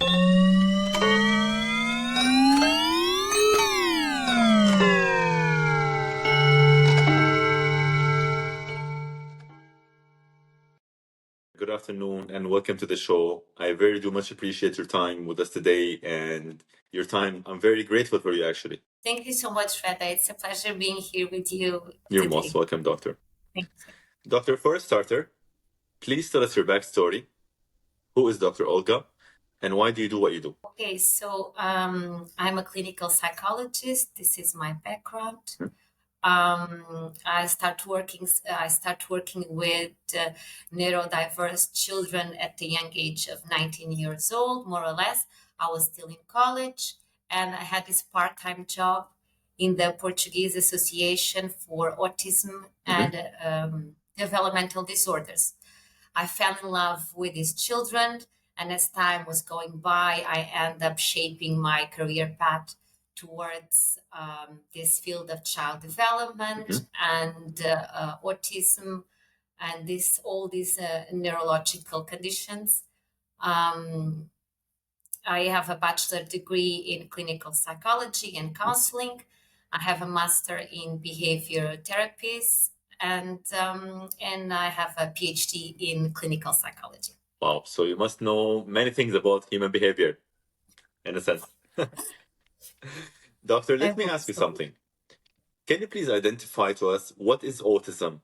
Good afternoon and welcome to the show. I very do much appreciate your time with us today and your time. I'm very grateful for you, actually. Thank you so much, Reda. It's a pleasure being here with you You're today. most welcome, Doctor. Thank you. Doctor, for a starter, please tell us your backstory. Who is Dr. Olga and why do you do what you do? Okay, so I'm a clinical psychologist. This is my background. I start working with neurodiverse children at the young age of 19 years old, more or less. I was still in college, and I had this part-time job in the Portuguese Association for Autism and Developmental Disorders. I fell in love with these children, and as time was going by, I ended up shaping my career path towards this field of child development and autism and all these neurological conditions. I have a bachelor degree in clinical psychology and counseling. I have a master in behavior therapies, and I have a PhD in clinical psychology. Wow, so you must know many things about human behavior, in a sense. Doctor, let me ask you something. Can you please identify to us what is autism?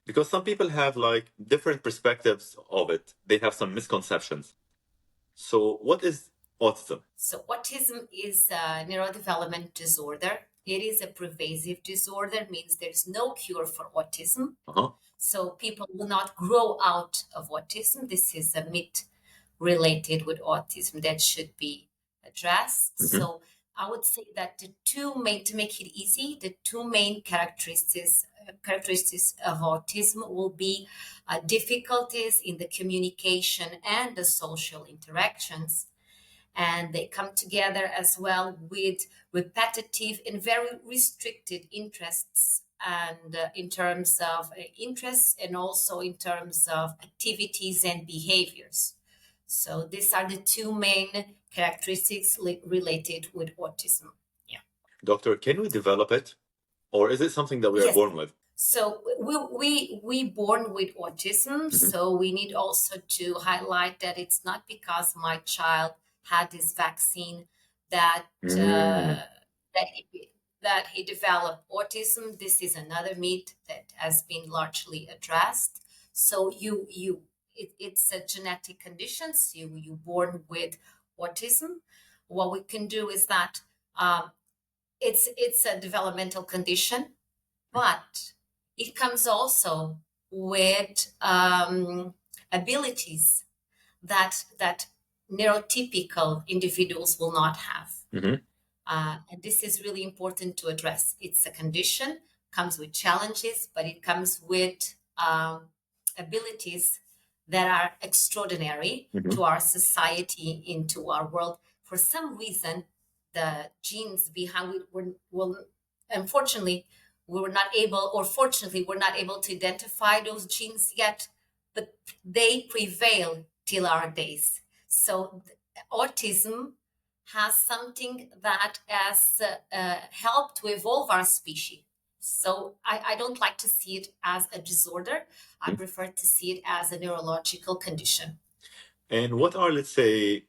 Because some people have like different perspectives of it. They have some misconceptions. So what is autism? So autism is a neurodevelopmental disorder. It is a pervasive disorder, means there's no cure for autism. So people will not grow out of autism. This is a myth related with autism that should be addressed. So I would say that to make it easy, the two main characteristics of autism will be difficulties in the communication and the social interactions. And they come together as well with repetitive and very restricted interests, and in terms of interests and also in terms of activities and behaviors. So these are the two main characteristics related with autism. Yeah. Doctor, can we develop it? Or is it something that we are Yes. born with? So we born with autism. So we need also to highlight that it's not because my child had this vaccine that that he developed autism. This is another myth that has been largely addressed. So it's a genetic condition. So you born with autism. What we can do is that it's a developmental condition, but it comes also with abilities that neurotypical individuals will not have. And this is really important to address. It's a condition, comes with challenges, but it comes with abilities that are extraordinary to our society, into our world. For some reason, the genes behind it will unfortunately, we were not able, or fortunately, we're not able to identify those genes yet, but they prevail till our days. So autism has something that has helped to evolve our species. So I don't like to see it as a disorder. I prefer to see it as a neurological condition. And what are, let's say,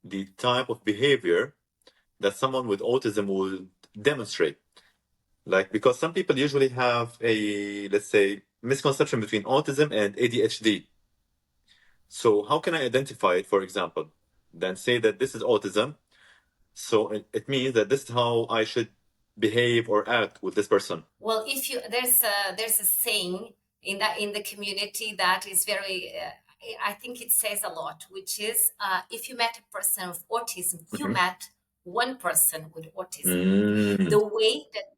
the type of behavior that someone with autism will demonstrate? Like, because some people usually have a, let's say, misconception between autism and ADHD. So how can I identify it, for example, then say that this is autism? So it means that this is how I should behave or act with this person. Well, if you there's a saying in the community that is very I think it says a lot, which is if you met a person with autism, you met one person with autism. The way that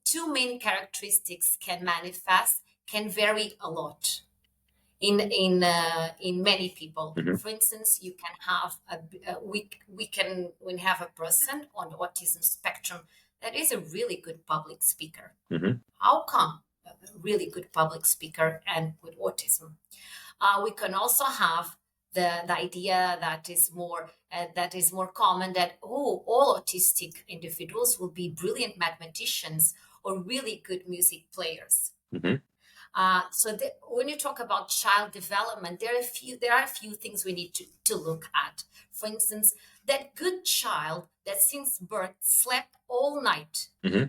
two main characteristics can manifest can vary a lot in many people. For instance, you can have we can have a person on the autism spectrum that is a really good public speaker. How come a really good public speaker and with autism? We can also have the idea that is more common, that all autistic individuals will be brilliant mathematicians or really good music players. Mm-hmm. When you talk about child development, there are a few things we need to look at. For instance, that good child that since birth slept all night Mm-hmm.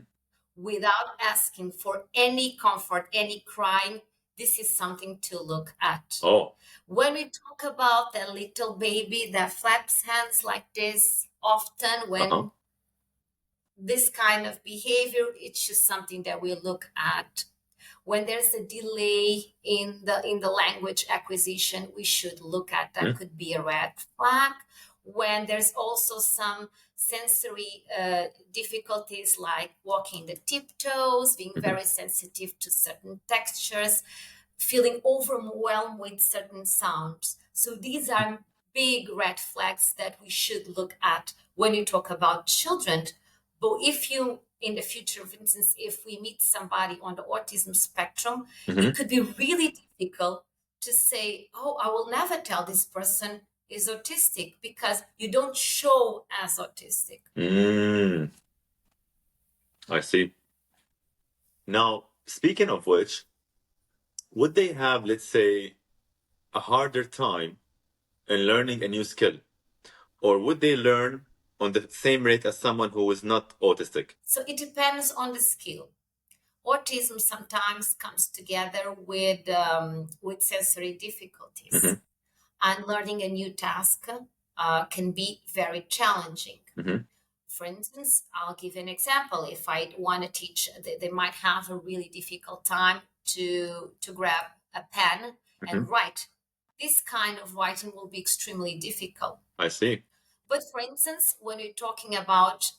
without asking for any comfort, any crying, this is something to look at. Oh. When we talk about the little baby that flaps hands like this, often when this kind of behavior, it's just something that we look at. When there's a delay in the language acquisition, we should look at that. Could be a red flag. When there's also some sensory difficulties, like walking the tiptoes, being very sensitive to certain textures, feeling overwhelmed with certain sounds. So these are big red flags that we should look at when you talk about children. But if you, in the future, for instance, if we meet somebody on the autism spectrum, it could be really difficult to say, oh, I will never tell this person is autistic, because you don't show as autistic. I see. Now, speaking of which, would they have, let's say, a harder time in learning a new skill? Or would they learn on the same rate as someone who is not autistic? So it depends on the skill. Autism sometimes comes together with sensory difficulties, and learning a new task can be very challenging. For instance, I'll give an example. If I want to teach, they might have a really difficult time to grab a pen and write. This kind of writing will be extremely difficult. I see. But for instance, when you're talking about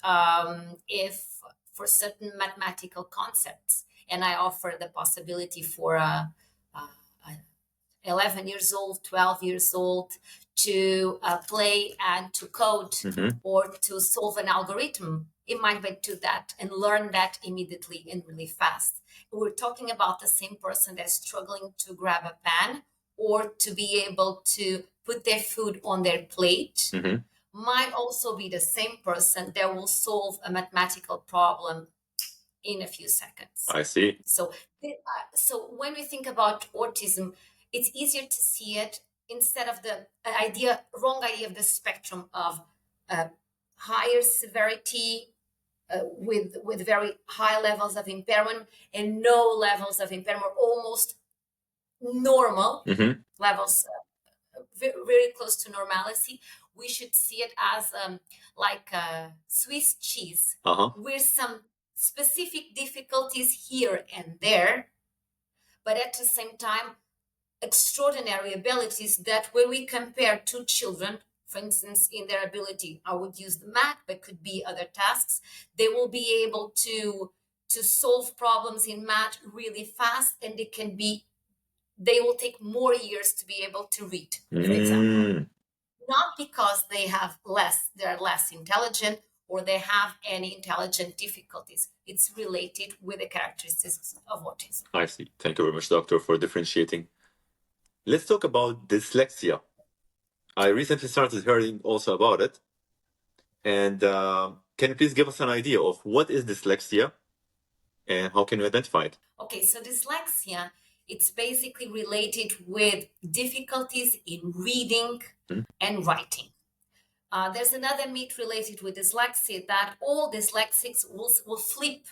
if for certain mathematical concepts, and I offer the possibility for 11 years old, 12 years old to play and to code or to solve an algorithm, it might be to that and learn that immediately and really fast. We're talking about the same person that's struggling to grab a pen or to be able to put their food on their plate. Might also be the same person that will solve a mathematical problem in a few seconds. I see. So when we think about autism, it's easier to see it instead of the wrong idea of the spectrum of higher severity with very high levels of impairment and no levels of impairment, almost normal levels, very close to normalcy. We should see it as like a Swiss cheese with some specific difficulties here and there, but at the same time, extraordinary abilities that when we compare two children, for instance, in their ability, I would use the math, but could be other tasks, they will be able to solve problems in math really fast, and they will take more years to be able to read, for example. Not because they're less intelligent or they have any intelligent difficulties. It's related with the characteristics of autism. I see. Thank you very much, doctor, for differentiating. Let's talk about dyslexia. I recently started hearing also about it. And can you please give us an idea of what is dyslexia and how can you identify it? Okay, so dyslexia, it's basically related with difficulties in reading and writing. There's another myth related with dyslexia, that all dyslexics will flip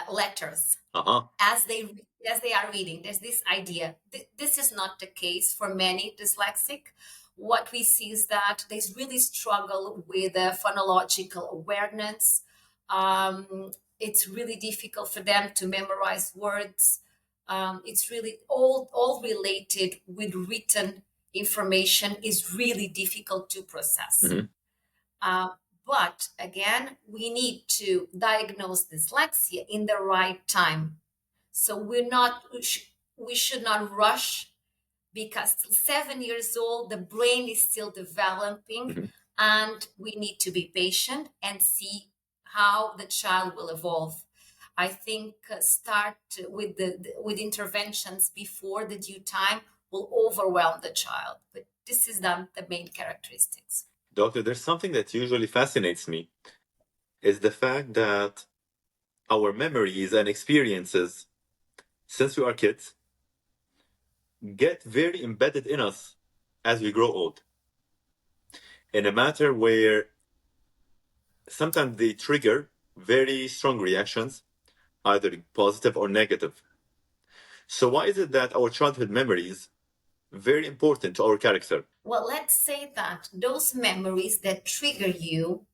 letters as they are reading. There's this idea. This is not the case for many dyslexic. What we see is that they really struggle with phonological awareness. It's really difficult for them to memorize words. It's really all related with written information is really difficult to process. But again, we need to diagnose dyslexia in the right time. So we should not rush, because 7 years old, the brain is still developing, and we need to be patient and see how the child will evolve. I think start with interventions before the due time will overwhelm the child. But This is the main characteristics. Doctor, there's something that usually fascinates me, is the fact that our memories and experiences since we are kids get very embedded in us as we grow old, in a matter where sometimes they trigger very strong reactions, either positive or negative. So why is it that our childhood memories very important to our character? Well, let's say that those memories that trigger you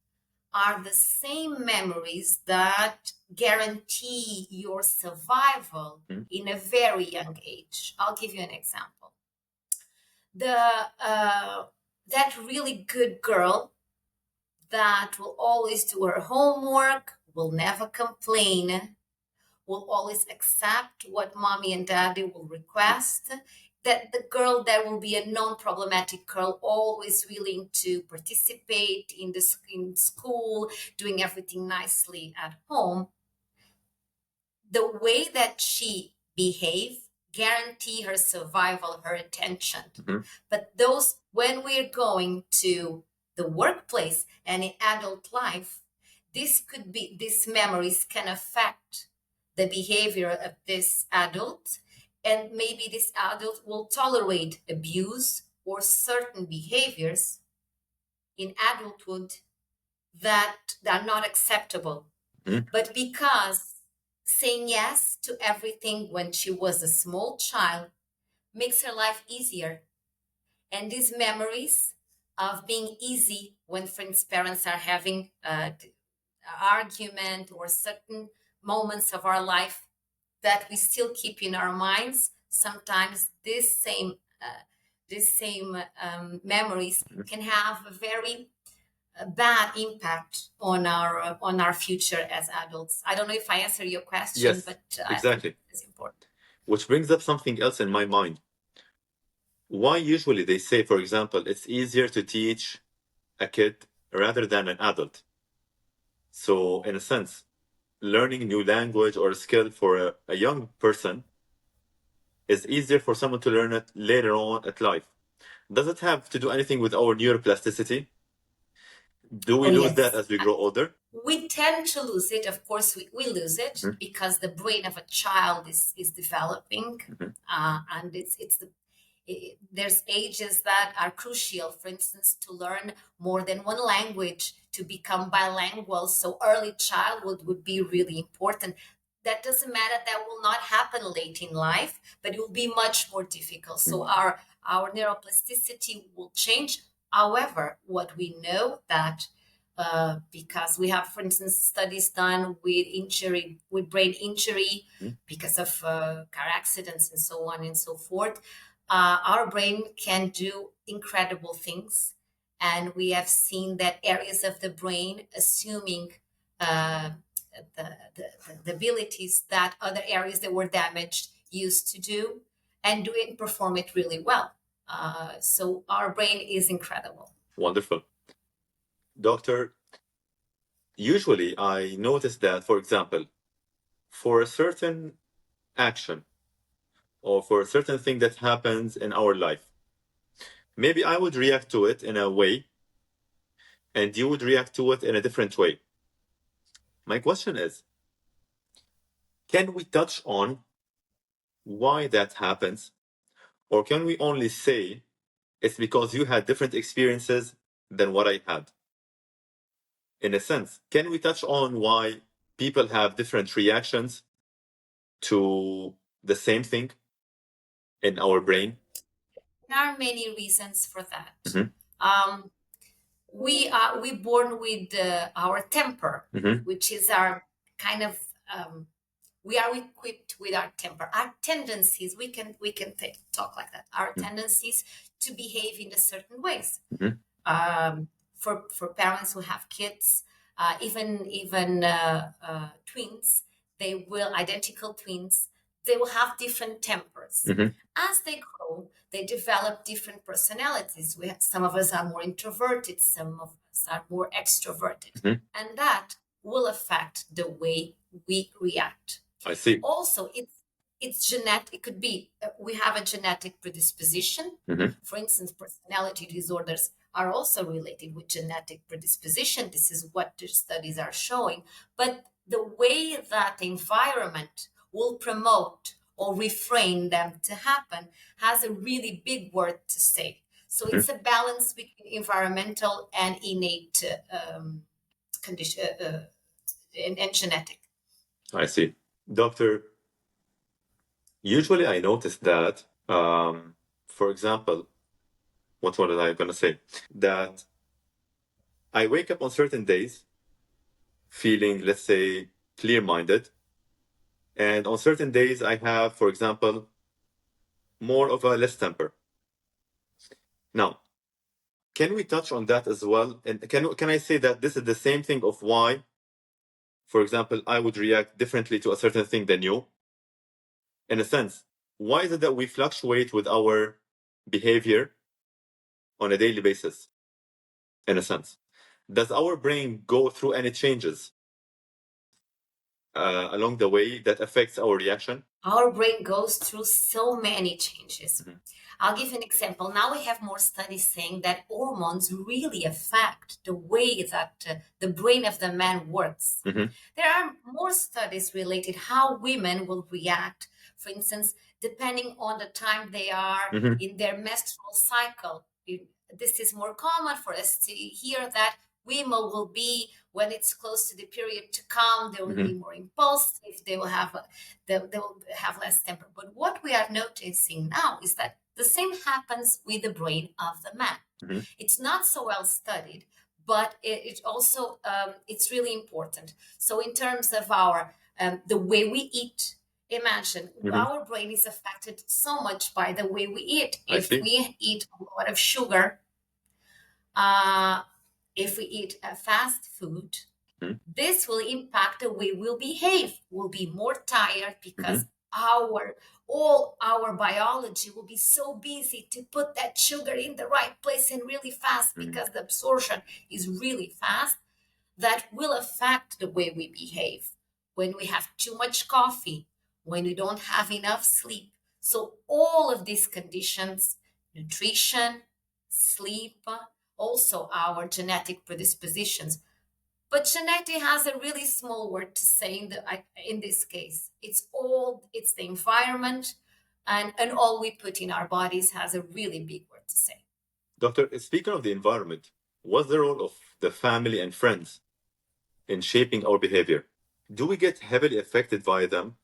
are the same memories that guarantee your survival in a very young age. I'll give you an example. That really good girl that will always do her homework, will never complain, will always accept what mommy and daddy will request. That the girl that will be a non-problematic girl, always willing to participate in school, doing everything nicely at home. The way that she behave guarantee her survival, her attention. But when we're going to the workplace and in adult life, these memories can affect the behavior of this adult, and maybe this adult will tolerate abuse or certain behaviors in adulthood that are not acceptable. But because saying yes to everything when she was a small child makes her life easier, and these memories of being easy when friends' parents are having argument or certain moments of our life that we still keep in our minds, sometimes this same memories can have a very bad impact on our future as adults. I don't know if I answered your question, yes, but exactly. It's important. Which brings up something else in my mind. Why usually they say, for example, it's easier to teach a kid rather than an adult? So in a sense, learning new language or skill for a young person is easier for someone to learn it later on at life. Does it have to do anything with our neuroplasticity? Do we lose that as we grow older? We tend to lose it. Of course, we lose it because the brain of a child is developing, and there's ages that are crucial. For instance, to learn more than one language, to become bilingual. So early childhood would be really important. That doesn't matter. That will not happen late in life, but it will be much more difficult. So our neuroplasticity will change. However, what we know that because we have, for instance, studies done with brain injury because of car accidents and so on and so forth, our brain can do incredible things. And we have seen that areas of the brain assuming the abilities that other areas that were damaged used to do, and perform it really well. So our brain is incredible. Wonderful. Doctor, usually I notice that, for example, for a certain action or for a certain thing that happens in our life, maybe I would react to it in a way and you would react to it in a different way. My question is, can we touch on why that happens? Or can we only say it's because you had different experiences than what I had? In a sense, can we touch on why people have different reactions to the same thing in our brain? There are many reasons for that. We born with our temper, which is our kind of we are equipped with our temper, our tendencies. We can talk like that. Our tendencies to behave in a certain ways. For parents who have kids, even twins, identical twins, they will have different tempers. As they grow, they develop different personalities. Some of us are more introverted, some of us are more extroverted, and that will affect the way we react. I see. Also, it's genetic. It could be we have a genetic predisposition. For instance, personality disorders are also related with genetic predisposition. This is what the studies are showing. But the way that the environment will promote or refrain them to happen has a really big word to say. So it's a balance between environmental and innate condition and genetic. I see. Doctor, usually I notice that, for example, what was I going to say? That I wake up on certain days feeling, let's say, clear-minded. And on certain days, I have, for example, more of a less temper. Now, can we touch on that as well? And can I say that this is the same thing of why, for example, I would react differently to a certain thing than you? In a sense, why is it that we fluctuate with our behavior on a daily basis? In a sense, does our brain go through any changes along the way that affects our reaction? Our brain goes through so many changes. I'll give an example. Now we have more studies saying that hormones really affect the way that the brain of the man works. There are more studies related how women will react, for instance, depending on the time they are in their menstrual cycle. This is more common for us to hear that women will be, when it's close to the period to come, they will be more impulsive, they will have less temper. But what we are noticing now is that the same happens with the brain of the man. It's not so well studied, but it also it's really important. So in terms of our the way we eat, imagine our brain is affected so much by the way we eat. If we eat a lot of sugar, if we eat fast food, this will impact the way we'll behave. We'll be more tired because all our biology will be so busy to put that sugar in the right place and really fast because the absorption is really fast. That will affect the way we behave. When we have too much coffee, when we don't have enough sleep. So all of these conditions, nutrition, sleep, also our genetic predispositions. But genetic has a really small word to say in this case. It's the environment, and all we put in our bodies has a really big word to say. Doctor, speaking of the environment, what's the role of the family and friends in shaping our behavior? Do we get heavily affected by them?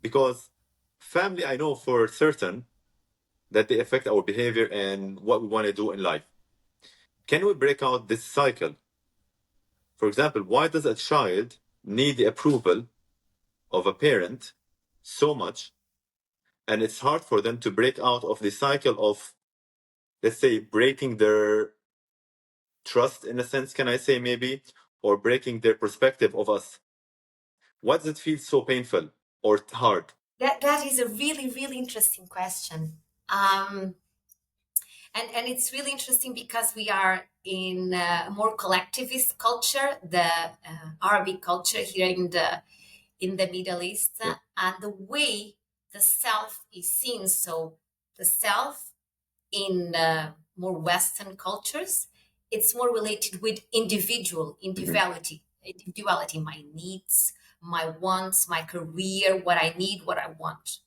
Because family, I know for certain that they affect our behavior and what we want to do in life. Can we break out this cycle? For example, why does a child need the approval of a parent so much, and it's hard for them to break out of the cycle of, let's say, breaking their trust, in a sense, can I say maybe, or breaking their perspective of us? Why does it feel so painful or hard? That is a really, really interesting question. And it's really interesting because we are in a more collectivist culture, the Arabic culture here in the Middle East, and the way the self is seen. So the self in more Western cultures, it's more related with individuality, my needs, my wants, my career, what I need, what I want.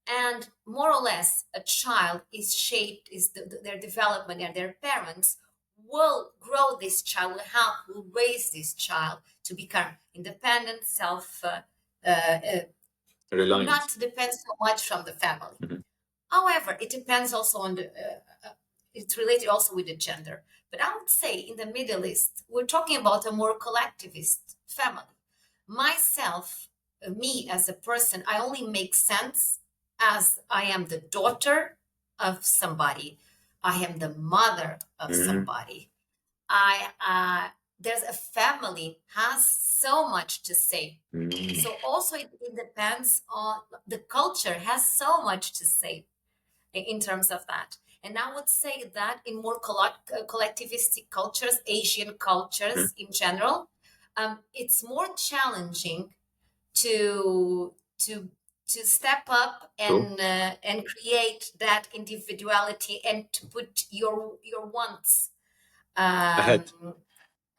And more or less, a child is shaped, their development, and their parents will grow this child, will raise this child to become independent, Reliance. not to depend so much from the family. However, it depends also on it's related also with the gender. But I would say in the Middle East, we're talking about a more collectivist family. Myself, me as a person, I only make sense as I am the daughter of somebody. I am the mother of somebody. There's a family has so much to say. So also it depends on the culture has so much to say in terms of that. And I would say that in more collectivistic cultures, Asian cultures in general, it's more challenging to to step up and create that individuality and to put your wants Ahead.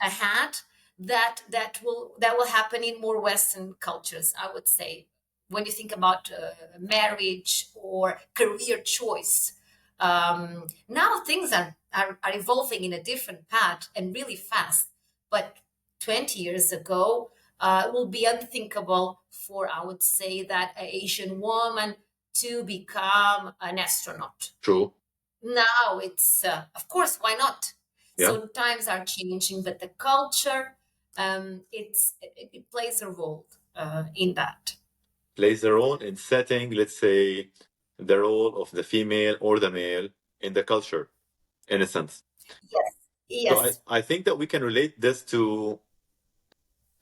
ahead. That will happen in more Western cultures, I would say. When you think about marriage or career choice, now things are evolving in a different path and really fast. But 20 years ago, it will be unthinkable for, I would say, that an Asian woman to become an astronaut. True. Now it's, of course, why not? Yeah. So times are changing, but the culture, it plays a role in that. Plays a role in setting, let's say, the role of the female or the male in the culture, in a sense. Yes. So Yes. I think that we can relate this to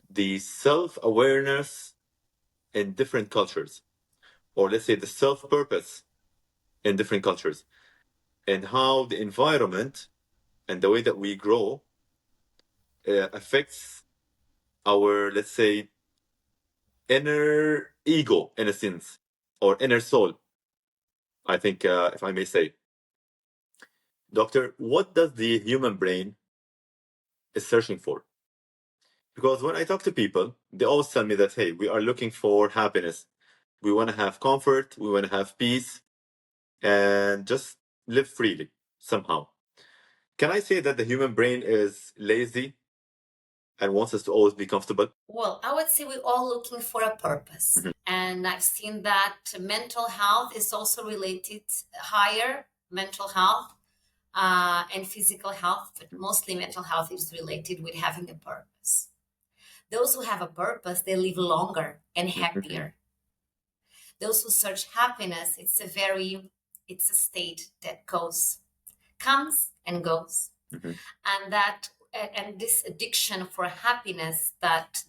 the self-awareness in different cultures, or let's say the self-purpose in different cultures, and how the environment and the way that we grow affects our, let's say, inner ego, in a sense, or inner soul, I think, if I may say. Doctor, what does the human brain is searching for? Because when I talk to people, they always tell me that, hey, we are looking for happiness. We want to have comfort, we want to have peace, and just live freely somehow. Can I say that the human brain is lazy and wants us to always be comfortable? Well, I would say we're all looking for a purpose. Mm-hmm. And I've seen that mental health is also related, higher mental health and physical health, but mostly mental health is related with having a purpose. Those who have a purpose, they live longer and happier. Those who search happiness, it's a state that comes and goes. And this addiction for happiness that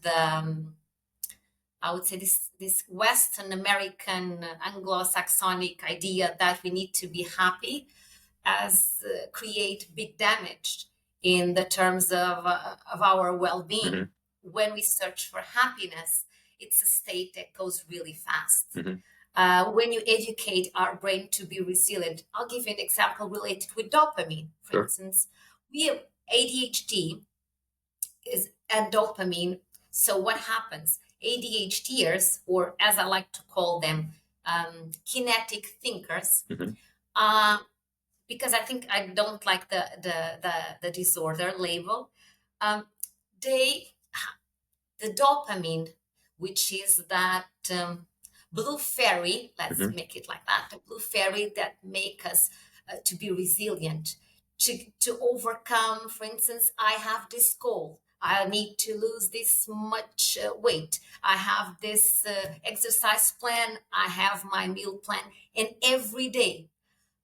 I would say this Western American Anglo-Saxonic idea that we need to be happy as create big damage in the terms of our well-being. When we search for happiness, it's a state that goes really fast. When you educate our brain to be resilient, I'll give you an example related with dopamine. For instance, we have ADHD and dopamine. So what happens? ADHDers, or as I like to call them, kinetic thinkers, because I think I don't like the disorder label. The dopamine, which is that blue fairy, let's make it like that, the blue fairy that make us to be resilient, to overcome. For instance, I have this goal. I need to lose this much weight. I have this exercise plan. I have my meal plan. And every day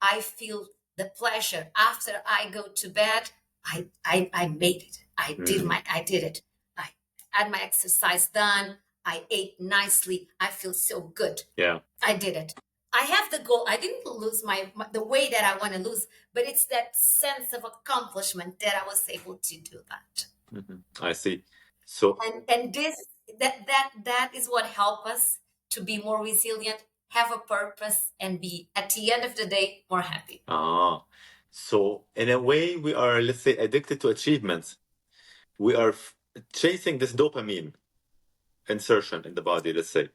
I feel the pleasure. After I go to bed, I made it. I did it. I had my exercise done. I ate nicely. I feel so good. Yeah. I did it. I have the goal. I didn't lose the way that I want to lose, but it's that sense of accomplishment that I was able to do that. I see. So and this that is what helps us to be more resilient, have a purpose, and be at the end of the day more happy. So in a way, we are, let's say, addicted to achievements. We are chasing this dopamine insertion in the body, let's say,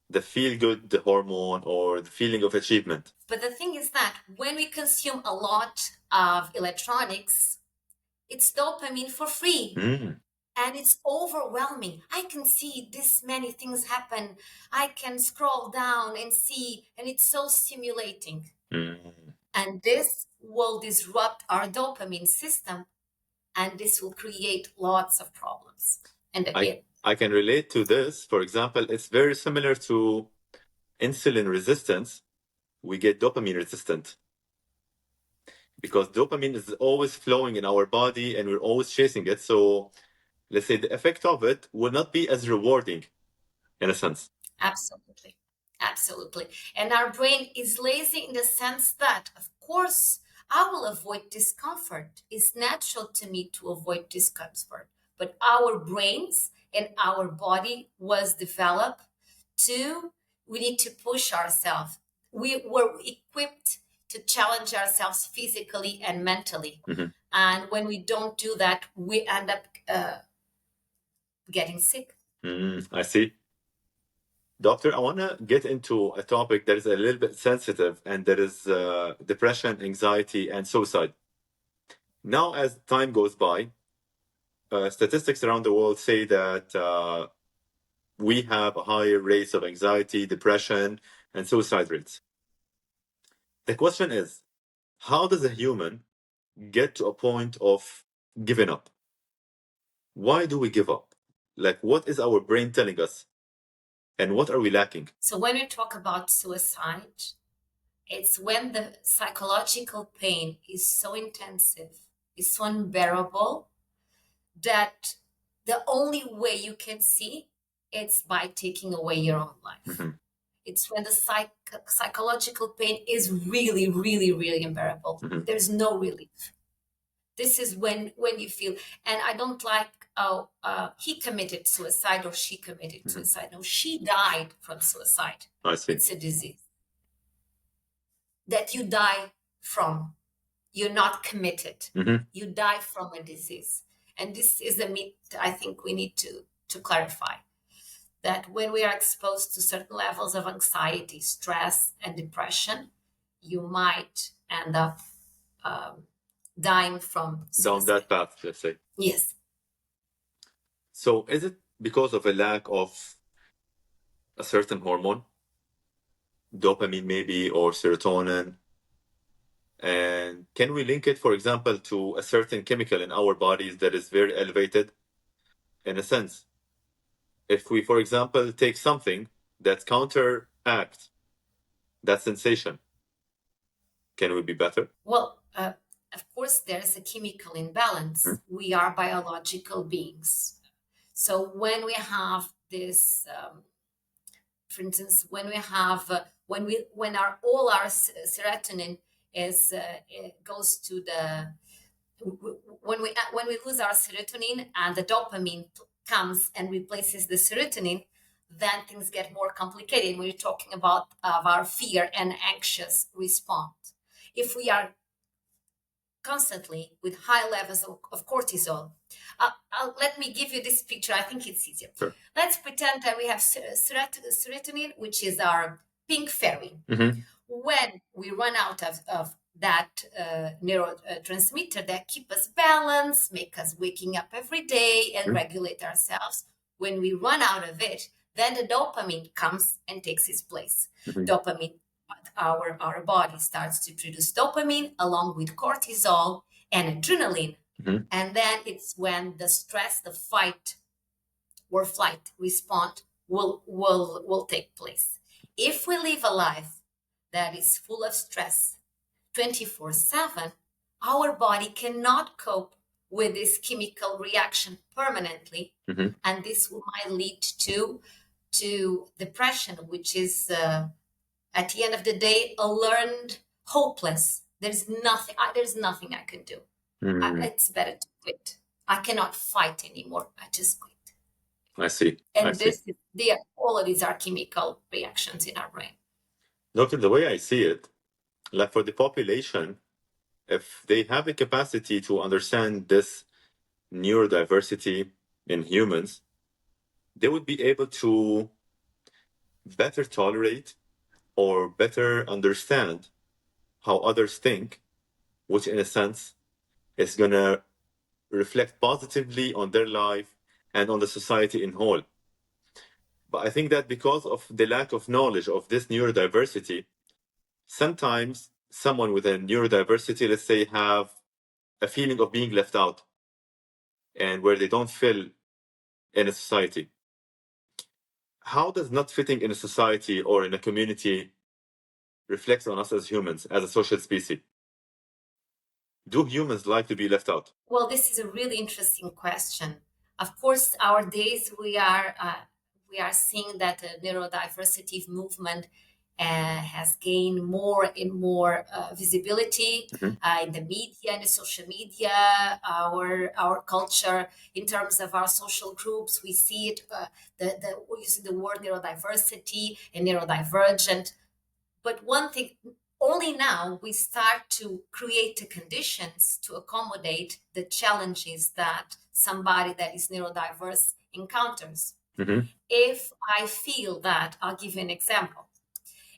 the feel good, the hormone, or the feeling of achievement. But the thing is that when we consume a lot of electronics, it's dopamine for free. And it's overwhelming. I can see this many things happen. I can scroll down and see, and it's so stimulating. And this will disrupt our dopamine system, and this will create lots of problems. And I can relate to this. For example, it's very similar to insulin resistance. We get dopamine resistant because dopamine is always flowing in our body and we're always chasing it. So let's say the effect of it will not be as rewarding in a sense. Absolutely. Absolutely. And our brain is lazy in the sense that, of course, I will avoid discomfort. It's natural to me to avoid discomfort. But our brains and our body was developed to we need to push ourselves. We were equipped to challenge ourselves physically and mentally. And when we don't do that, we end up getting sick. I see. Doctor, I want to get into a topic that is a little bit sensitive, and that is depression, anxiety, and suicide. Now, as time goes by, statistics around the world say that we have higher rates of anxiety, depression, and suicide rates. The question is, how does a human get to a point of giving up? Why do we give up? Like, what is our brain telling us? And what are we lacking? So when we talk about suicide, it's when the psychological pain is so intensive, is so unbearable, that the only way you can see it's by taking away your own life. It's when the psychological pain is really, really, really unbearable. There's no relief. This is when you feel, and I don't like, he committed suicide or she committed suicide. No, she died from suicide. I see. It's a disease that you die from. You're not committed. You die from a disease. And this is a myth I think we need to clarify. That when we are exposed to certain levels of anxiety, stress, and depression, you might end up dying from suicide. Down that path, let's say. Yes. So is it because of a lack of a certain hormone, dopamine maybe, or serotonin? And can we link it, for example, to a certain chemical in our bodies that is very elevated? In a sense, if we, for example, take something that counteracts that sensation, can we be better? Well, of course, there's a chemical imbalance. We are biological beings. So when we have this, for instance, when we have, when all our serotonin is goes to the, when we lose our serotonin and the dopamine comes and replaces the serotonin, then things get more complicated when you're talking about our fear and anxious response. If we are constantly with high levels of cortisol, let me give you this picture. I think it's easier. Sure. Let's pretend that we have serotonin, which is our pink fairy. When we run out of that neurotransmitter that keep us balanced, make us waking up every day and regulate ourselves, when we run out of it, then the dopamine comes and takes its place. Dopamine, our body starts to produce dopamine along with cortisol and adrenaline. And then it's when the stress, the fight or flight response will take place. If we live a life that is full of stress 24/7, our body cannot cope with this chemical reaction permanently. And this might lead to depression, which is at the end of the day a learned hopeless. There's nothing I can do. It's better to quit. I cannot fight anymore. I just quit. I see. And all of these are chemical reactions in our brain. Doctor, the way I see it, like for the population, if they have a capacity to understand this neurodiversity in humans, they would be able to better tolerate or better understand how others think, which in a sense is going to reflect positively on their life and on the society in whole. But I think that because of the lack of knowledge of this neurodiversity, sometimes someone with a neurodiversity, let's say, have a feeling of being left out and where they don't fit in a society. How does not fitting in a society or in a community reflect on us as humans, as a social species? Do humans like to be left out? Well, this is a really interesting question. Of course, our days we are seeing that the neurodiversity movement has gained more and more visibility in the media and the social media, our culture, in terms of our social groups. We see it, we're using the word neurodiversity and neurodivergent. But one thing, only now we start to create the conditions to accommodate the challenges that somebody that is neurodiverse encounters. If I feel that, I'll give you an example.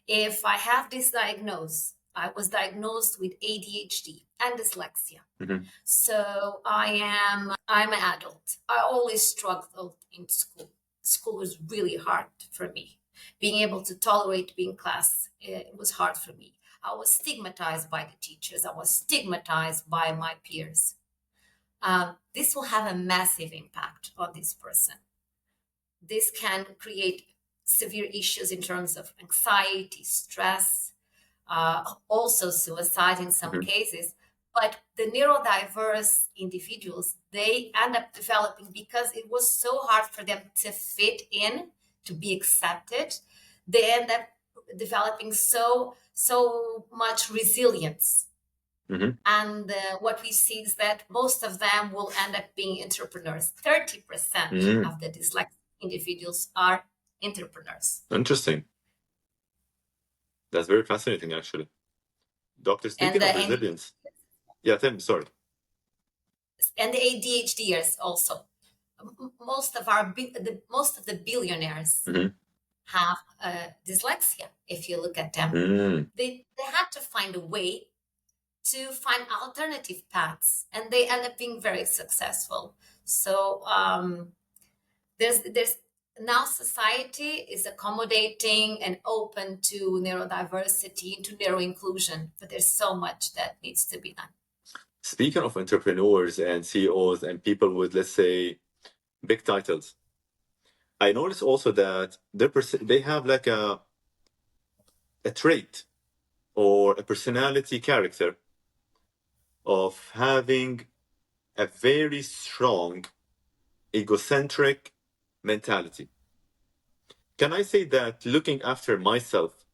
If I have this diagnosis, I was diagnosed with ADHD and dyslexia. So I'm an adult. I always struggled in school. School was really hard for me. Being able to tolerate being in class, it was hard for me. I was stigmatized by the teachers. I was stigmatized by my peers. This will have a massive impact on this person. This can create severe issues in terms of anxiety, stress, also suicide in some cases. But the neurodiverse individuals, they end up developing, because it was so hard for them to fit in, to be accepted, they end up developing so much resilience. And what we see is that most of them will end up being entrepreneurs. 30% of the dyslexic individuals are entrepreneurs. Interesting. That's very fascinating, actually. Doctor, speaking of resilience. Yeah, tell me, sorry. And the ADHDers also. Most of the billionaires have dyslexia. If you look at them, they had to find a way to find alternative paths, and they end up being very successful. So there's now society is accommodating and open to neurodiversity, to neuroinclusion, but there's so much that needs to be done. Speaking of entrepreneurs and CEOs and people with, let's say, big titles, I noticed also that they have like a trait or a personality character of having a very strong egocentric mentality. Can I say that looking after myself,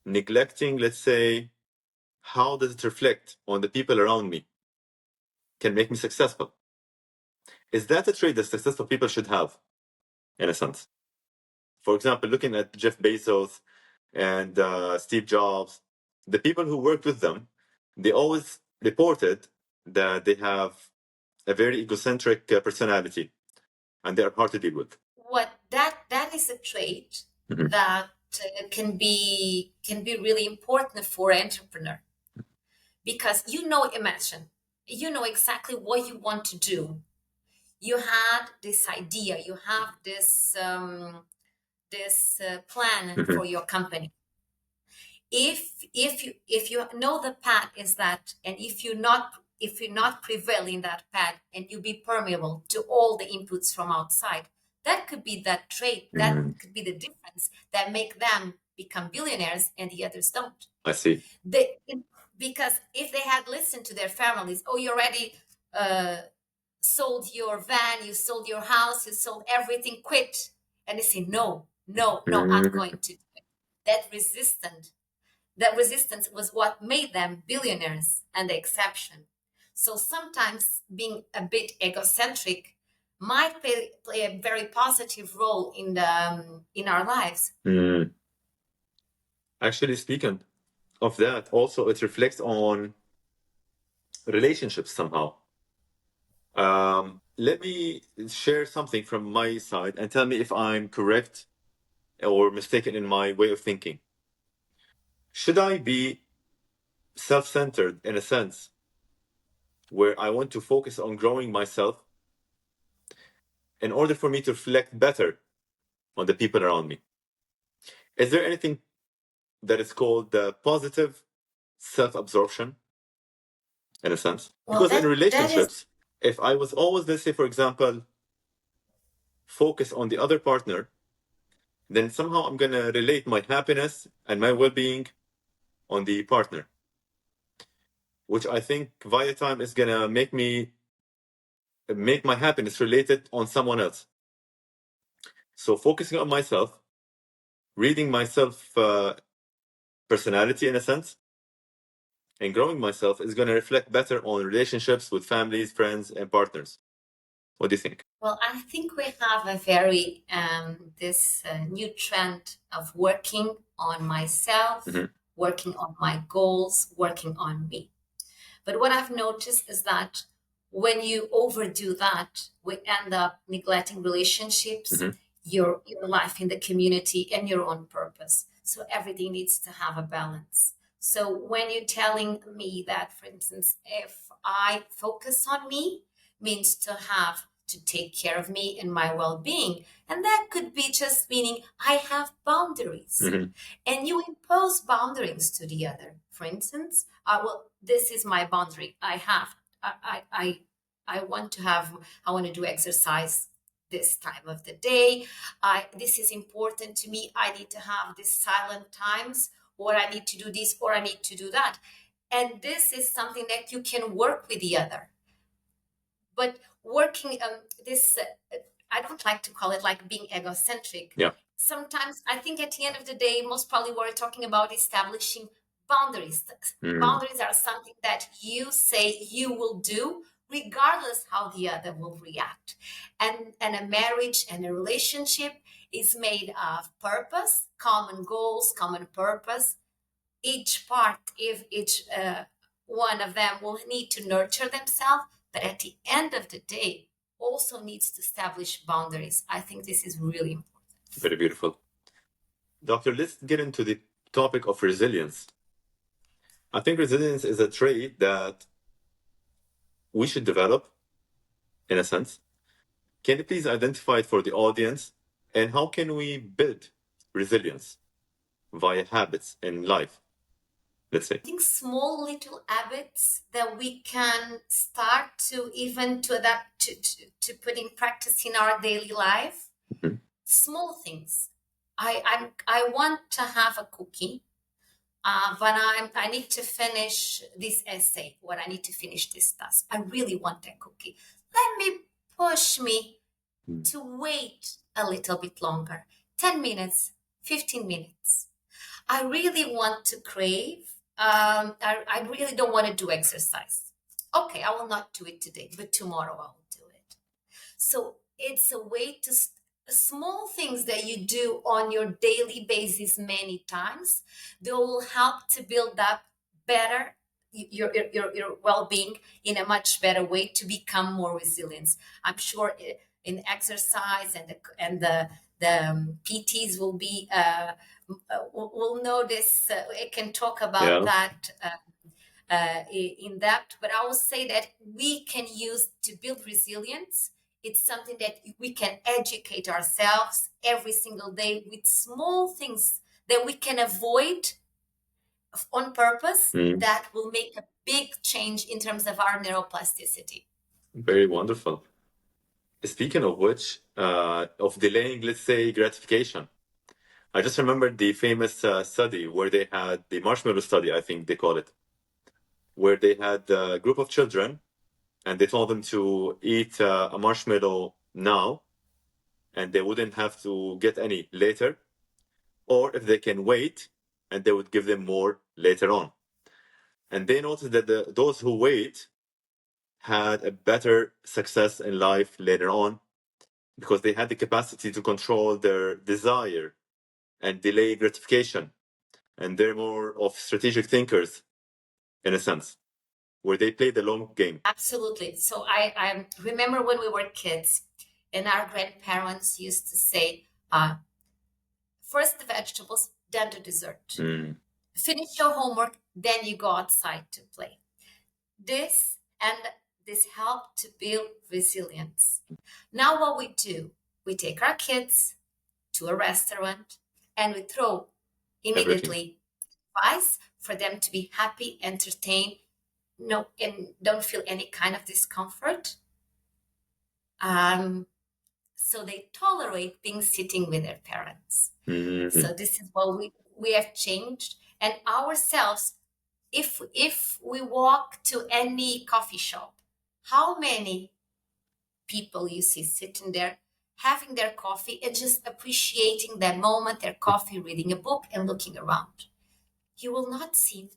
neglecting, let's say, how does it reflect on the people around me, can make me successful? Is that a trait that successful people should have, in a sense? For example, looking at Jeff Bezos and Steve Jobs, the people who worked with them, they always reported that they have a very egocentric personality, and they are hard to deal with. That is a trait that can be really important for an entrepreneur, because imagine you know exactly what you want to do. You had this idea, you have this plan for your company. If you know the path is that, and if you're not prevailing that path, and you be permeable to all the inputs from outside, that could be that trait, that could be the difference that make them become billionaires and the others don't. I see. Because if they had listened to their families, you already sold your van, you sold your house, you sold everything, quit. And they say, no, I'm going to do it. That resistance was what made them billionaires and the exception. So sometimes being a bit egocentric might play a very positive role in our lives. Actually, speaking of that, also it reflects on relationships somehow. Let me share something from my side and tell me if I'm correct or mistaken in my way of thinking. Should I be self-centered in a sense where I want to focus on growing myself in order for me to reflect better on the people around me? Is there anything that is called the positive self-absorption in a sense? Because in relationships, if I was always, let's say, for example, focus on the other partner, then somehow I'm going to relate my happiness and my well-being on the partner, which I think via time is going to make my happiness related on someone else. So focusing on myself, reading myself personality in a sense. And growing myself is going to reflect better on relationships with families, friends, and partners. What do you think? Well, I think we have a very this new trend of working on myself, working on my goals, working on me. But what I've noticed is that when you overdo that, we end up neglecting relationships, your life in the community, and your own purpose. So everything needs to have a balance. So when you're telling me that, for instance, if I focus on me, means to have to take care of me and my well-being, and that could be just meaning I have boundaries, and you impose boundaries to the other. For instance, well, this is my boundary. I want to have, I want to do exercise this time of the day. This is important to me. I need to have these silent times, or I need to do this, or I need to do that. And this is something that you can work with the other. But working I don't like to call it like being egocentric. Yeah. Sometimes I think at the end of the day, most probably we're talking about establishing boundaries. Boundaries are something that you say you will do regardless how the other will react. And a marriage and a relationship is made of purpose, common goals, common purpose. Each part, if each one of them will need to nurture themselves, but at the end of the day, also needs to establish boundaries. I think this is really important. Very beautiful. Doctor, let's get into the topic of resilience. I think resilience is a trait that we should develop, in a sense. Can you please identify it for the audience? And how can we build resilience via habits in life? Let's say. I think small little habits that we can start to even to adapt to put in practice in our daily life. Small things. I want to have a cookie, but I need to finish this essay, or I need to finish this task. I really want that cookie. Let me push me to wait a little bit longer, 10 minutes, 15 minutes. I really want to crave. I really don't want to do exercise. Okay, I will not do it today, but tomorrow I will do it. So it's a way to small things that you do on your daily basis many times that will help to build up better your well-being in a much better way to become more resilient. I'm sure in exercise and the PTs will be will know this. I can talk about that in depth, but I will say that we can use to build resilience. It's something that we can educate ourselves every single day with small things that we can avoid on purpose that will make a big change in terms of our neuroplasticity. Very wonderful. Speaking of which, of delaying, let's say, gratification, I just remembered the famous study where they had the marshmallow study, I think they call it, where they had a group of children and they told them to eat a marshmallow now and they wouldn't have to get any later, or if they can wait, and they would give them more later on. And they noticed that those who wait had a better success in life later on because they had the capacity to control their desire and delay gratification. And they're more of strategic thinkers, in a sense, where they play the long game. Absolutely. So I remember when we were kids and our grandparents used to say, first the vegetables, then the dessert. Finish your homework, then you go outside to play. This helped to build resilience. Now what we do, we take our kids to a restaurant and we throw immediately advice for them to be happy, entertained, and don't feel any kind of discomfort. So they tolerate being sitting with their parents. So this is what we have changed. And ourselves, if we walk to any coffee shop, how many people you see sitting there having their coffee and just appreciating that moment, their coffee, reading a book and looking around. you will not see,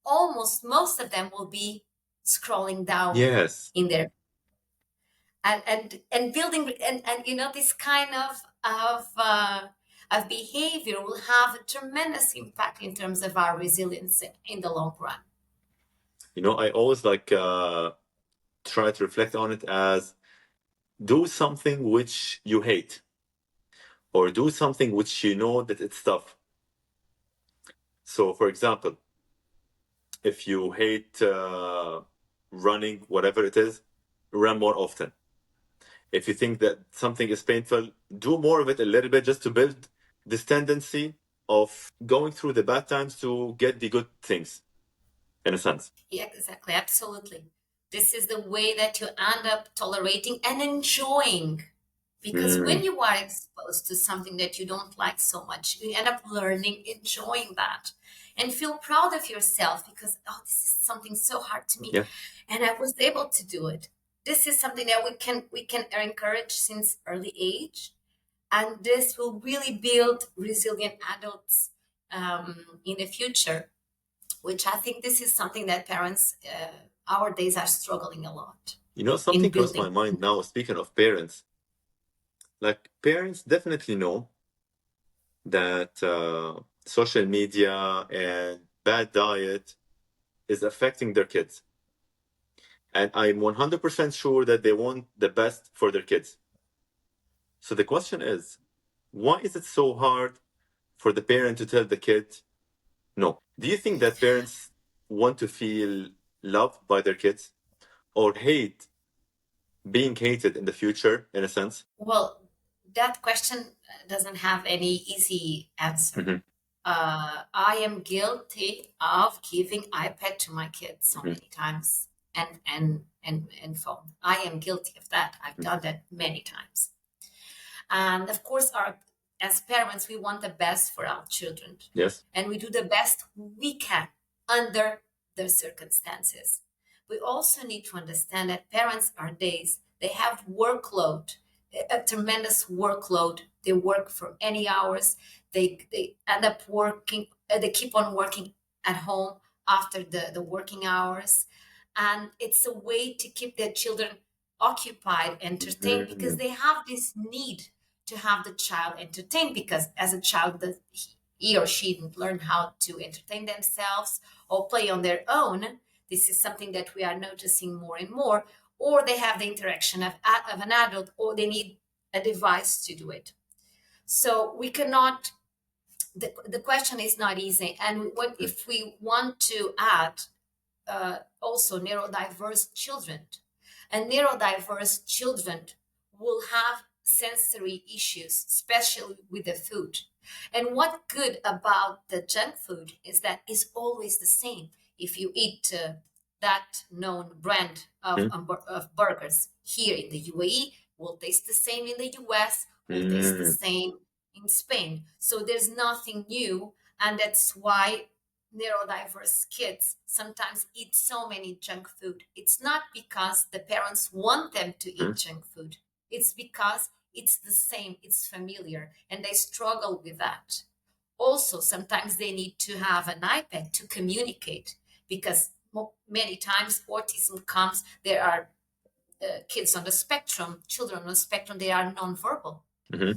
most of them will be scrolling down Yes. in their and building and this kind of behavior will have a tremendous impact in terms of our resilience in the long run. I always try to reflect on it as do something which you hate or do something which you know that it's tough. So, for example, if you hate running, whatever it is, run more often. If you think that something is painful, do more of it a little bit just to build this tendency of going through the bad times to get the good things, in a sense. Yeah, exactly. Absolutely. This is the way that you end up tolerating and enjoying. Because when you are exposed to something that you don't like so much, you end up learning, enjoying that, and feel proud of yourself because, oh, this is something so hard to me. Yeah. And I was able to do it. This is something that we can encourage since early age. And this will really build resilient adults in the future, which I think this is something that parents our days are struggling a lot. Something crossed my mind now, speaking of parents. Like, parents definitely know that social media and bad diet is affecting their kids. And I'm 100% sure that they want the best for their kids. So the question is, why is it so hard for the parent to tell the kid no? Do you think that parents want to feel loved by their kids or hate being hated in the future, in a sense? Well, that question doesn't have any easy answer. Mm-hmm. I am guilty of giving iPad to my kids so many times and phone. I am guilty of that. I've done that many times. And of course, as parents, we want the best for our children. Yes. And we do the best we can under the circumstances. We also need to understand that parents are days, they have workload, a tremendous workload. They work for any hours. They end up working, they keep on working at home after the working hours. And it's a way to keep their children occupied, entertained, because they have this need to have the child entertained, because as a child, he or she didn't learn how to entertain themselves or play on their own. This is something that we are noticing more and more. Or they have the interaction of an adult, or they need a device to do it. So we cannot, the question is not easy. And if we want to add also neurodiverse children, and neurodiverse children will have sensory issues, especially with the food. And what good about the junk food is that it's always the same. If you eat that known brand of burgers here in the UAE, will taste the same in the US, will taste the same in Spain. So there's nothing new, and that's why neurodiverse kids sometimes eat so many junk food. It's not because the parents want them to eat junk food. It's because it's the same, it's familiar, and they struggle with that. Also, sometimes they need to have an iPad to communicate, because many times autism comes, there are kids on the spectrum, children on the spectrum, they are nonverbal.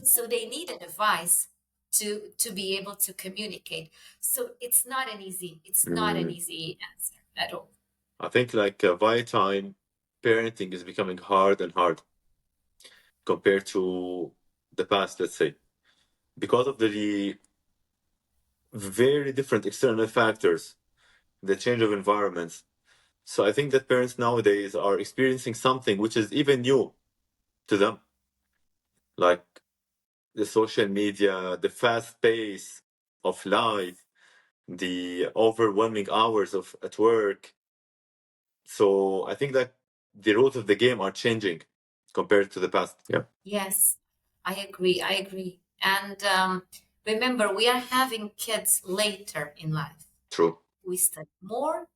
So they need a device to be able to communicate. So it's not an easy answer at all. I think via time, parenting is becoming hard and hard compared to the past, let's say, because of the very different external factors, the change of environments. So I think that parents nowadays are experiencing something which is even new to them, like the social media, the fast pace of life, the overwhelming hours at work. So I think that the rules of the game are changing compared to the past. Yeah. Yes, I agree. And remember, we are having kids later in life. True. We study more,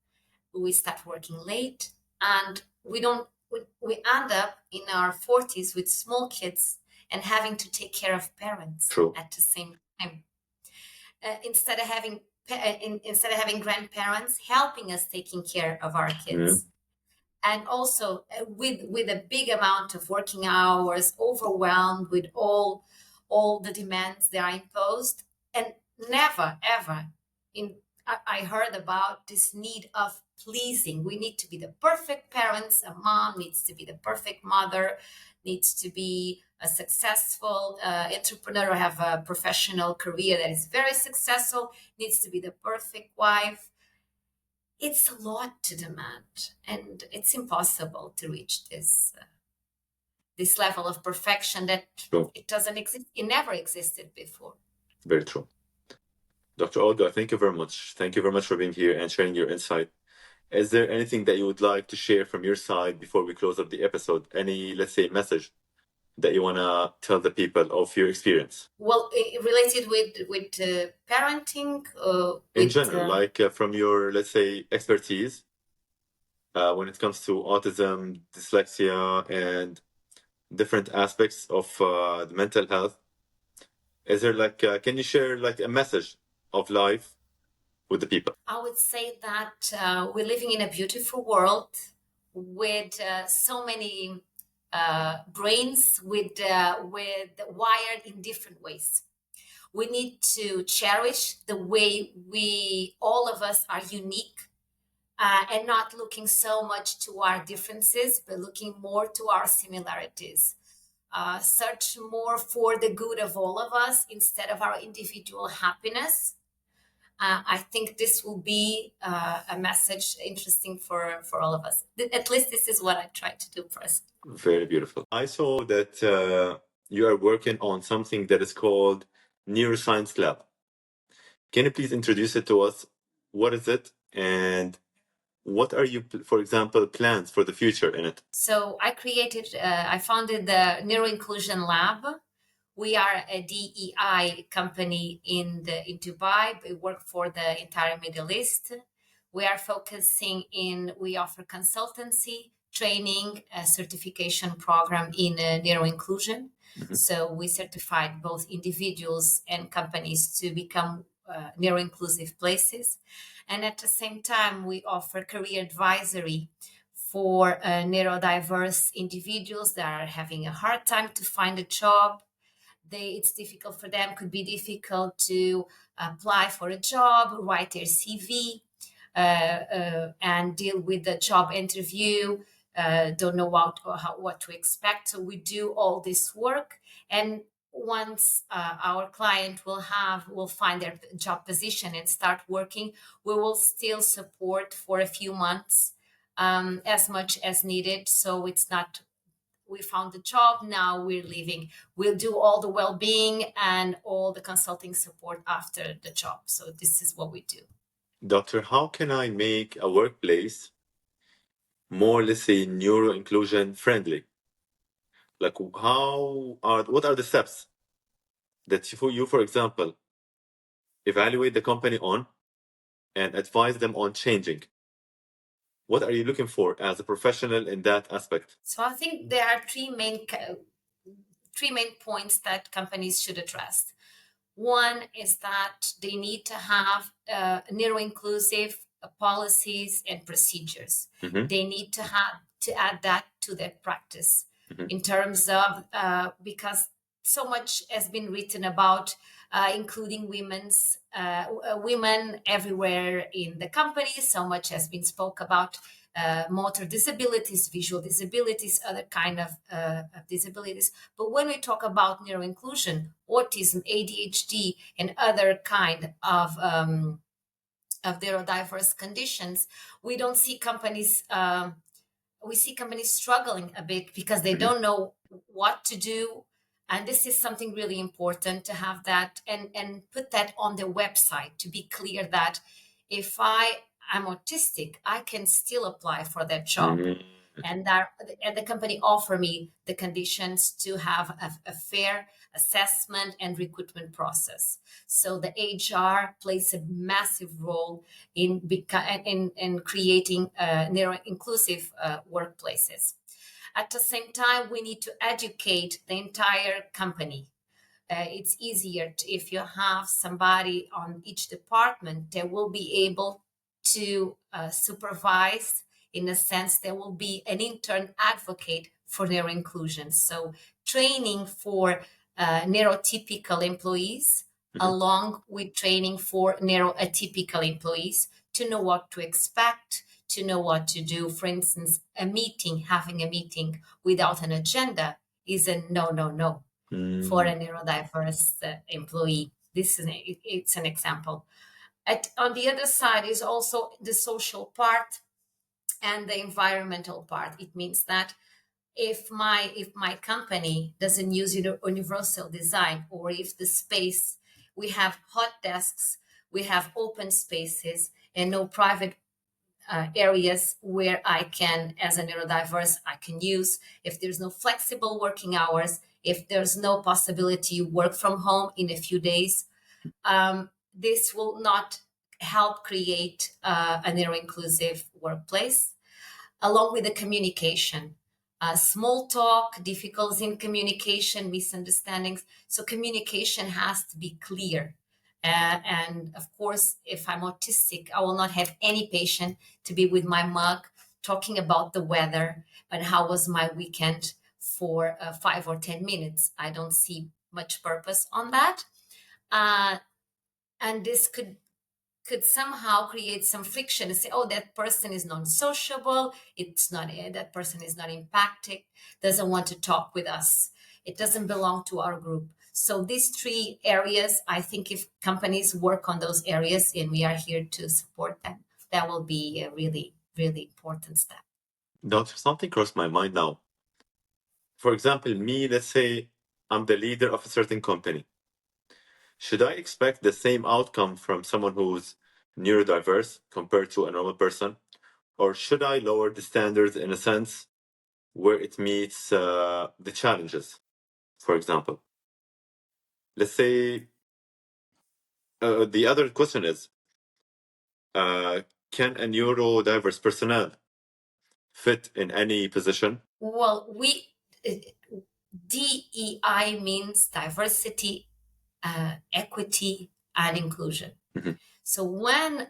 we start working late, and we end up in our 40s with small kids and having to take care of parents. True. At the same time. Instead of having instead of having grandparents helping us taking care of our kids. And also with a big amount of working hours, overwhelmed with all the demands that are imposed, and never ever I heard about this need of pleasing. We need to be the perfect parents. A mom needs to be the perfect mother, needs to be a successful entrepreneur or have a professional career that is very successful, needs to be the perfect wife. It's a lot to demand, and it's impossible to reach this level of perfection that it doesn't exist. It never existed before. Very true. Dr. Olga, thank you very much. Thank you very much for being here and sharing your insight. Is there anything that you would like to share from your side before we close up the episode? Any, let's say, message that you want to tell the people of your experience? Well, related with parenting? In general, like from your, let's say, expertise when it comes to autism, dyslexia, and different aspects of the mental health. Is there like, can you share like a message of life with the people? I would say that we're living in a beautiful world with so many brains with wired in different ways. We need to cherish the way all of us are unique, and not looking so much to our differences, but looking more to our similarities. Search more for the good of all of us instead of our individual happiness. I think this will be a message interesting for all of us. At least this is what I try to do personally. Very beautiful. I saw that you are working on something that is called Neuroscience Lab. Can you please introduce it to us? What is it? And what are you, for example, plans for the future in it? So I founded the Neuroinclusion Lab. We are a DEI company in Dubai. We work for the entire Middle East. We are focusing we offer consultancy, training, a certification program in neuroinclusion. Mm-hmm. So we certified both individuals and companies to become neuroinclusive places. And at the same time, we offer career advisory for neurodiverse individuals that are having a hard time to find a job. It's difficult for them, could be difficult to apply for a job, write their CV, and deal with the job interview, don't know what to expect. So we do all this work. And once our client will find their job position and start working, we will still support for a few months, as much as needed. So it's not, we found the job, now we're leaving. We'll do all the well-being and all the consulting support after the job. So this is what we do. Doctor, how can I make a workplace more, let's say, neuro-inclusion friendly? Like what are the steps that you, for example, evaluate the company on and advise them on changing? What are you looking for as a professional in that aspect? So I think there are three main points that companies should address. One is that they need to have neuro-inclusive policies and procedures. Mm-hmm. They need to add that to their practice. Mm-hmm. In terms of because so much has been written about including women everywhere in the company. So much has been spoke about motor disabilities, visual disabilities, other kind of disabilities. But when we talk about neuroinclusion, autism, ADHD, and other kind of neurodiverse conditions, we don't see companies. We see companies struggling a bit because they don't know what to do. And this is something really important to have that and put that on their website, to be clear that if I'm autistic, I can still apply for that job. Mm-hmm. And the company offer me the conditions to have a fair assessment and recruitment process. So the HR plays a massive role in creating neuro-inclusive workplaces. At the same time, we need to educate the entire company it's easier if you have somebody on each department that will be able to supervise. In a sense, there will be an intern advocate for their inclusion. So training for neurotypical employees, along with training for neuroatypical employees to know what to expect, to know what to do. For instance, having a meeting without an agenda is a no for a neurodiverse employee. It's an example. On the other side is also the social part and the environmental part. It means that if my company doesn't use universal design, or if the space, we have hot desks, we have open spaces and no private areas where I can, as a neurodiverse, I can use, if there's no flexible working hours, if there's no possibility to work from home in a few days, this will not help create a neuro-inclusive workplace. Along with the communication, small talk, difficulties in communication, misunderstandings. So communication has to be clear. And of course, if I'm autistic, I will not have any patient to be with my mug talking about the weather and how was my weekend for 5 or 10 minutes. I don't see much purpose on that. And this could somehow create some friction and say, oh, that person is non-sociable, that person is not empathic, doesn't want to talk with us, it doesn't belong to our group. So these 3 areas, I think if companies work on those areas, and we are here to support them, that will be a really, really important step. Doctor, something crossed my mind now. For example, me, let's say I'm the leader of a certain company. Should I expect the same outcome from someone who's neurodiverse compared to a normal person? Or should I lower the standards in a sense where it meets the challenges? For example, let's say the other question is, can a neurodiverse personnel fit in any position? Well, DEI means diversity, equity, and inclusion. So when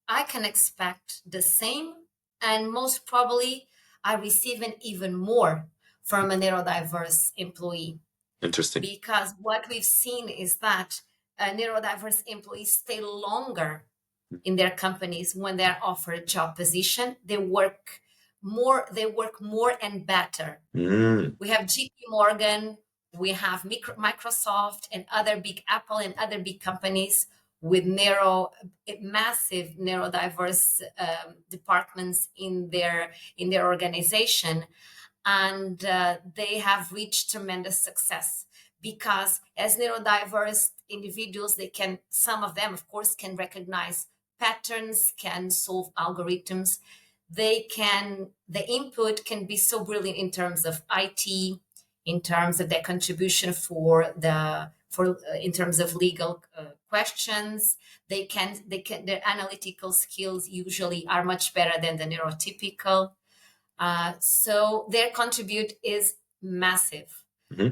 I can expect the same, and most probably I receive even more from a neurodiverse employee. Interesting. Because what we've seen is that neurodiverse employees stay longer in their companies when they're offered a job position. They work more and better. We have JP Morgan, we have Microsoft and other big Apple and other big companies with massive neurodiverse departments in their organization, and they have reached tremendous success because as neurodiverse individuals, some of them, of course, can recognize patterns, can solve algorithms. The input can be so brilliant in terms of IT, in terms of their contribution in terms of legal questions. Their analytical skills usually are much better than the neurotypical. So their contribute is massive.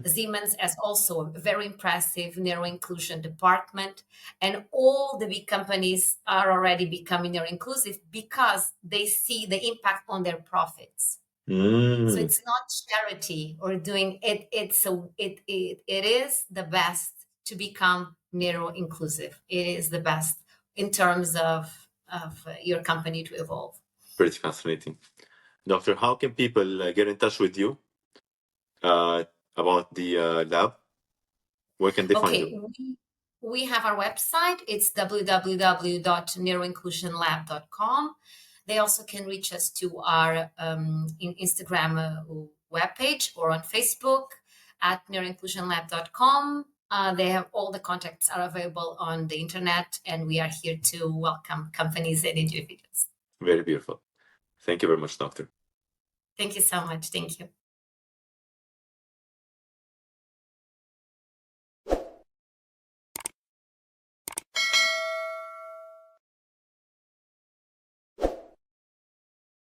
Siemens has also a very impressive neuro-inclusion department, and all the big companies are already becoming neuro-inclusive because they see the impact on their profits. So it's not charity or doing it. It is the best to become neuro-inclusive. It is the best in terms of your company to evolve. Pretty fascinating. Doctor, how can people get in touch with you about the lab? Where can they find you? We have our website. It's www.neuroinclusionlab.com. They also can reach us to our Instagram webpage or on Facebook at neuroinclusionlab.com. They have all the contacts are available on the internet, and we are here to welcome companies and individuals. Very beautiful. Thank you very much, Doctor. Thank you so much. Thank you.